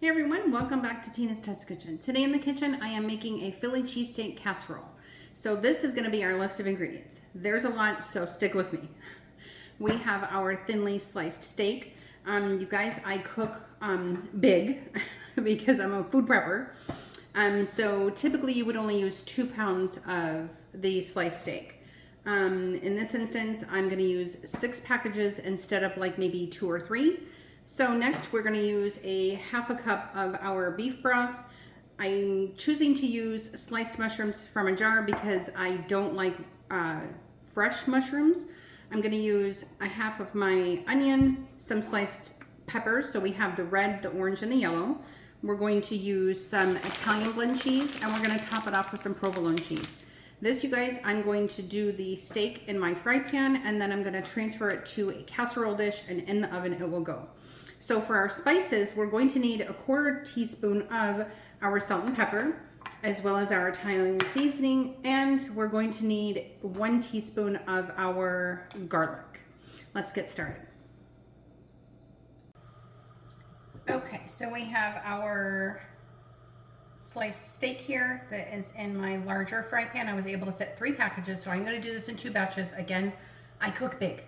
Hey everyone, welcome back to Tina's Test Kitchen. Today in the kitchen, I am making a Philly cheesesteak casserole. So this is gonna be our list of ingredients. There's a lot, so stick with me. We have our thinly sliced steak. You guys, I cook big because I'm a food prepper. So typically you would only use 2 pounds of the sliced steak. In this instance, I'm gonna use 6 packages instead of like maybe 2 or 3. So next we're gonna use a 1/2 cup of our beef broth. I'm choosing to use sliced mushrooms from a jar because I don't like fresh mushrooms. I'm gonna use a 1/2 of my onion, some sliced peppers. So we have the red, the orange, and the yellow. We're going to use some Italian blend cheese, and we're gonna top it off with some provolone cheese. This, you guys, I'm going to do the steak in my fry pan, and then I'm gonna transfer it to a casserole dish, and in the oven it will go. So for our spices, we're going to need 1/4 teaspoon of our salt and pepper, as well as our Italian seasoning, and we're going to need 1 teaspoon of our garlic. Let's get started. Okay, so we have our sliced steak here that is in my larger fry pan. I was able to fit 3 packages, so I'm going to do this in 2 batches. Again, I cook big.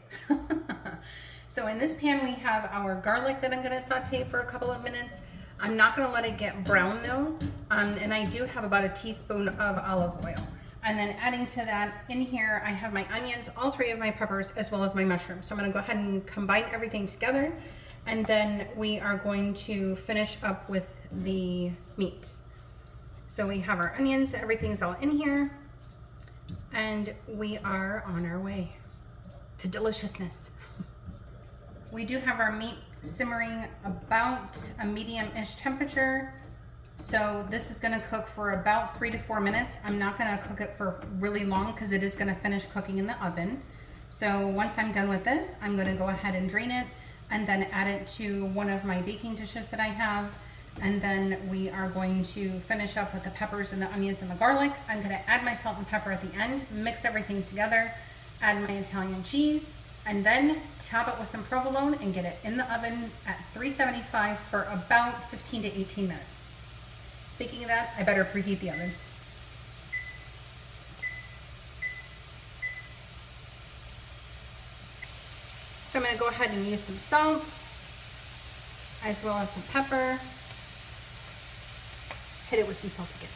So in this pan we have our garlic that I'm going to saute for a couple of minutes. I'm not going to let it get brown though, and I do have about 1 teaspoon of olive oil. And then adding to that, in here I have my onions, all 3 of my peppers, as well as my mushrooms. So I'm going to go ahead and combine everything together, and then we are going to finish up with the meat. So we have our onions, everything's all in here, and we are on our way to deliciousness. We do have our meat simmering about a medium-ish temperature. So this is gonna cook for about 3 to 4 minutes. I'm not gonna cook it for really long because it is gonna finish cooking in the oven. So once I'm done with this, I'm gonna go ahead and drain it and then add it to one of my baking dishes that I have. And then we are going to finish up with the peppers and the onions and the garlic. I'm gonna add my salt and pepper at the end, mix everything together, add my Italian cheese, and then top it with some provolone and get it in the oven at 375 for about 15 to 18 minutes. Speaking of that, I better preheat the oven. So I'm going to go ahead and use some salt, as well as some pepper. Hit it with some salt again.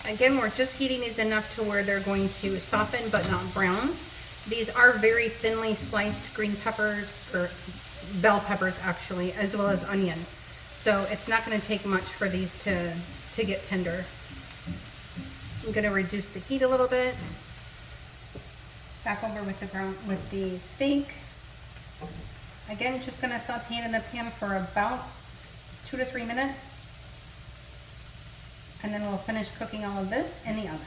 Again, we're just heating these enough to where they're going to soften but not brown. These are very thinly sliced green peppers, or bell peppers actually, as well as onions. So it's not going to take much for these to get tender. I'm going to reduce the heat a little bit. Back over with the steak. Again, just going to saute it in the pan for about 2 to 3 minutes. And then we'll finish cooking all of this in the oven.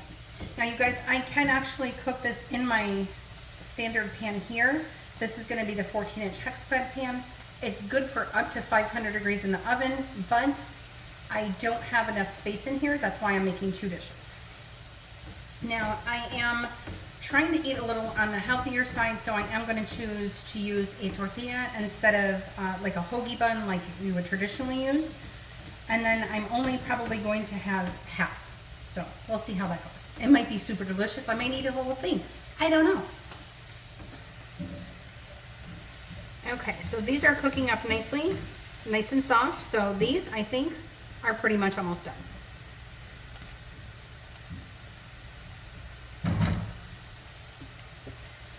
Now you guys, I can actually cook this in my standard pan here. This is gonna be the 14-inch hex clad pan. It's good for up to 500 degrees in the oven, but I don't have enough space in here. That's why I'm making 2 dishes. Now I am trying to eat a little on the healthier side, so I am gonna choose to use a tortilla instead of like a hoagie bun like we would traditionally use. And then I'm only probably going to have half. So we'll see how that goes. It might be super delicious. I may eat a whole thing. I don't know. Okay, so these are cooking up nicely, nice and soft. So these, I think, are pretty much almost done.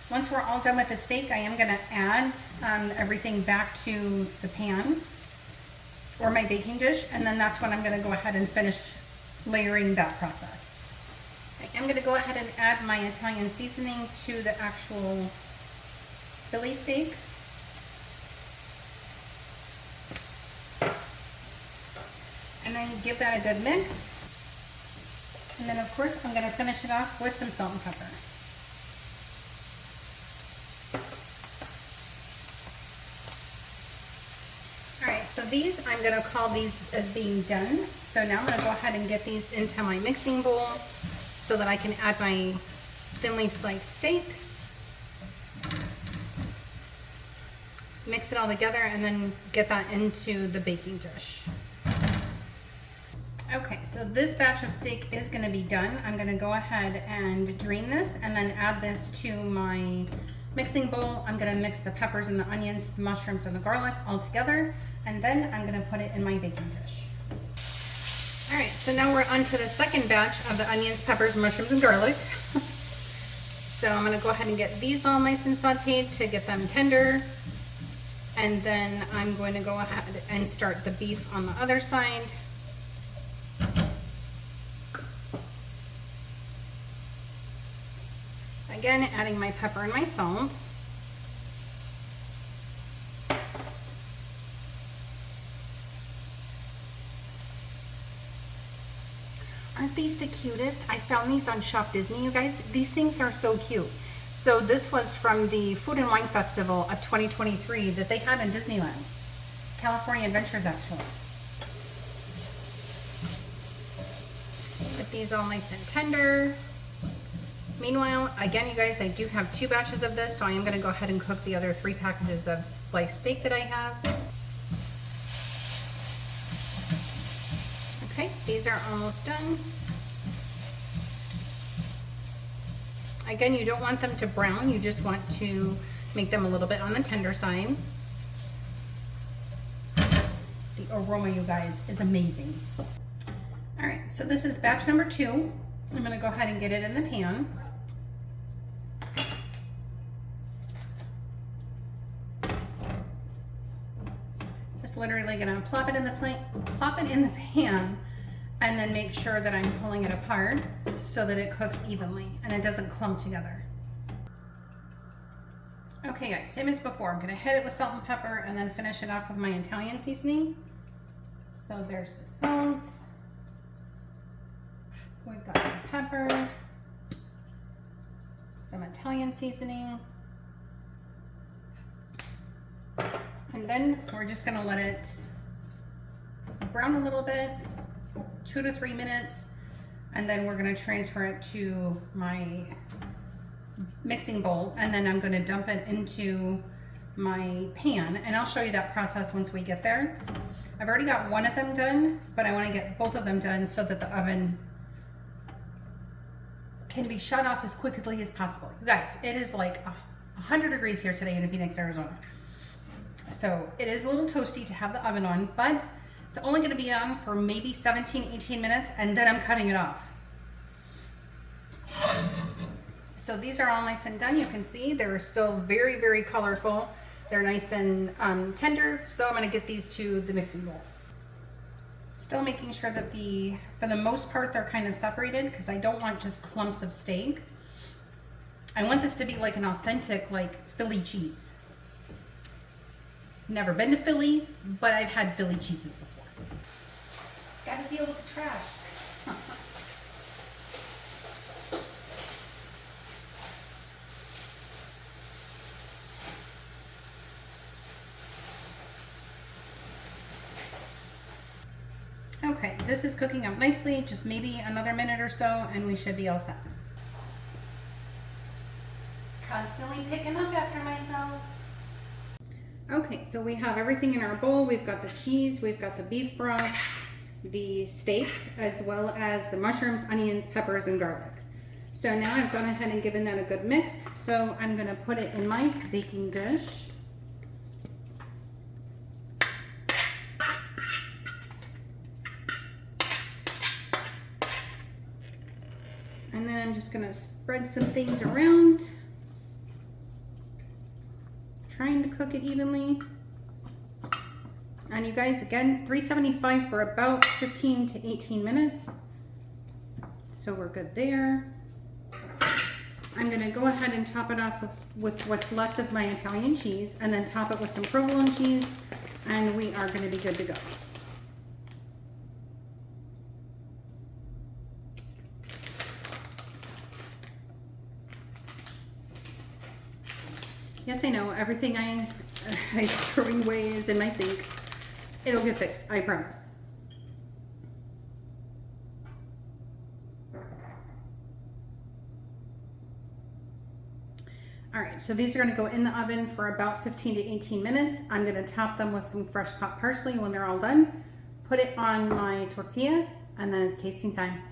Once we're all done with the steak, I am gonna add everything back to the pan or my baking dish, and then that's when I'm gonna go ahead and finish layering that process. I'm gonna go ahead and add my Italian seasoning to the actual Philly steak. And then give that a good mix. And then of course, I'm gonna finish it off with some salt and pepper. So these, I'm going to call these as being done. So now I'm going to go ahead and get these into my mixing bowl so that I can add my thinly sliced steak. mix it all together and then get that into the baking dish. Okay, so this batch of steak is gonna be done. I'm gonna go ahead and drain this and then add this to my mixing bowl. I'm gonna mix the peppers and the onions, the mushrooms and the garlic all together, and then I'm gonna put it in my baking dish. All right, so now we're on to the second batch of the onions, peppers, mushrooms, and garlic. So I'm gonna go ahead and get these all nice and sauteed to get them tender. And then I'm going to go ahead and start the beef on the other side. Again, adding my pepper and my salt. Aren't these the cutest? I found these on Shop Disney, you guys. These things are so cute. So this was from the Food and Wine Festival of 2023 that they had in Disneyland. California Adventures, actually. Get these all nice and tender. Meanwhile, again, you guys, I do have 2 batches of this, so I am going to go ahead and cook the other 3 packages of sliced steak that I have. Okay, these are almost done. Again, you don't want them to brown, you just want to make them a little bit on the tender side. The aroma, you guys, is amazing. All right, so this is batch number 2. I'm gonna go ahead and get it in the pan. Just literally gonna plop it in the pan, and then make sure that I'm pulling it apart so that it cooks evenly and it doesn't clump together. Okay guys, same as before. I'm gonna hit it with salt and pepper and then finish it off with my Italian seasoning. So there's the salt. We've got some pepper, some Italian seasoning, and then we're just gonna let it brown a little bit, 2 to 3 minutes, and then we're gonna transfer it to my mixing bowl, and then I'm gonna dump it into my pan, and I'll show you that process once we get there. I've already got one of them done, but I wanna get both of them done so that the oven can be shut off as quickly as possible. You guys, it is like 100 degrees here today in Phoenix, Arizona. So it is a little toasty to have the oven on, but it's only gonna be on for maybe 17, 18 minutes, and then I'm cutting it off. So these are all nice and done. You can see they're still very, very colorful. They're nice and tender, so I'm gonna get these to the mixing bowl. Still making sure that for the most part, they're kind of separated because I don't want just clumps of steak. I want this to be like an authentic, like Philly cheese. Never been to Philly, but I've had Philly cheeses before. Gotta deal with the trash. Okay, this is cooking up nicely, just maybe another minute or so, and we should be all set. Constantly picking up after myself. Okay, so we have everything in our bowl. We've got the cheese, we've got the beef broth, the steak, as well as the mushrooms, onions, peppers, and garlic. So now I've gone ahead and given that a good mix. So I'm gonna put it in my baking dish. And then I'm just gonna spread some things around, trying to cook it evenly. And you guys, again, 375 for about 15 to 18 minutes. So we're good there. I'm gonna go ahead and top it off with what's left of my Italian cheese, and then top it with some provolone cheese, and we are gonna be good to go. Yes, I know, everything I throwing away is in my sink. It'll get fixed, I promise. All right, so these are gonna go in the oven for about 15 to 18 minutes. I'm gonna top them with some fresh cut parsley when they're all done. Put it on my tortilla, and then it's tasting time.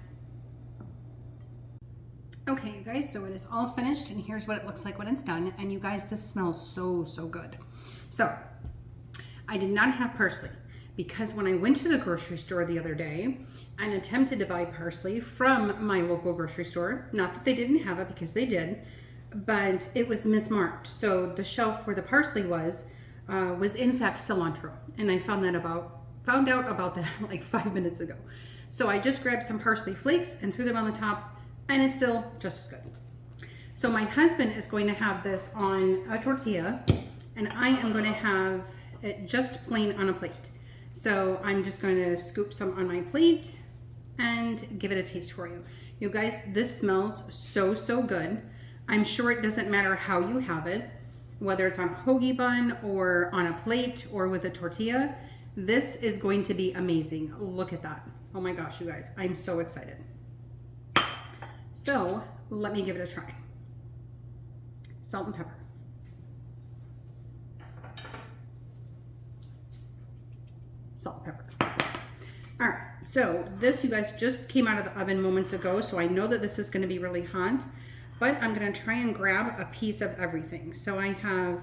Okay, you guys, so it is all finished, and here's what it looks like when it's done. And you guys, this smells so, so good. So, I did not have parsley because when I went to the grocery store the other day and attempted to buy parsley from my local grocery store, not that they didn't have it, because they did, but it was mismarked. So the shelf where the parsley was in fact cilantro, and I found out about that like 5 minutes ago. So I just grabbed some parsley flakes and threw them on the top, and it's still just as good. So my husband is going to have this on a tortilla, and I am going to have it just plain on a plate. So I'm just going to scoop some on my plate and give it a taste for you. You guys, this smells so, so good. I'm sure it doesn't matter how you have it, whether it's on a hoagie bun or on a plate or with a tortilla. This is going to be amazing. Look at that. Oh my gosh, you guys, I'm so excited. So let me give it a try. Salt and pepper. Salt and pepper. All right, so this, you guys, just came out of the oven moments ago, so I know that this is gonna be really hot, but I'm gonna try and grab a piece of everything. So I have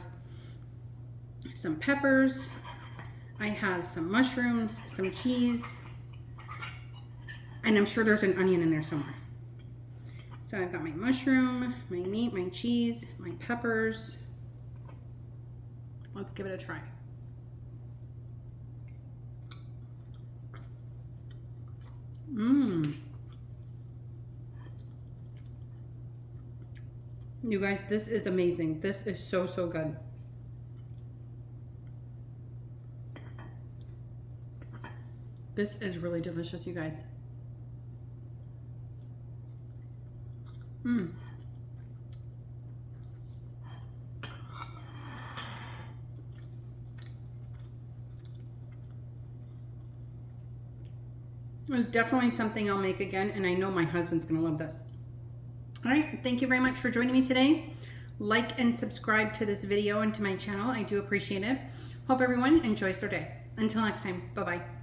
some peppers, I have some mushrooms, some cheese, and I'm sure there's an onion in there somewhere. So I've got my mushroom, my meat, my cheese, my peppers. Let's give it a try. You guys, this is amazing. This is so, so good. This is really delicious, you guys. It's definitely something I'll make again, and I know my husband's gonna love this. All right, thank you very much for joining me today. Like and subscribe to this video and to my channel. I do appreciate it. Hope everyone enjoys their day. Until next time, bye-bye.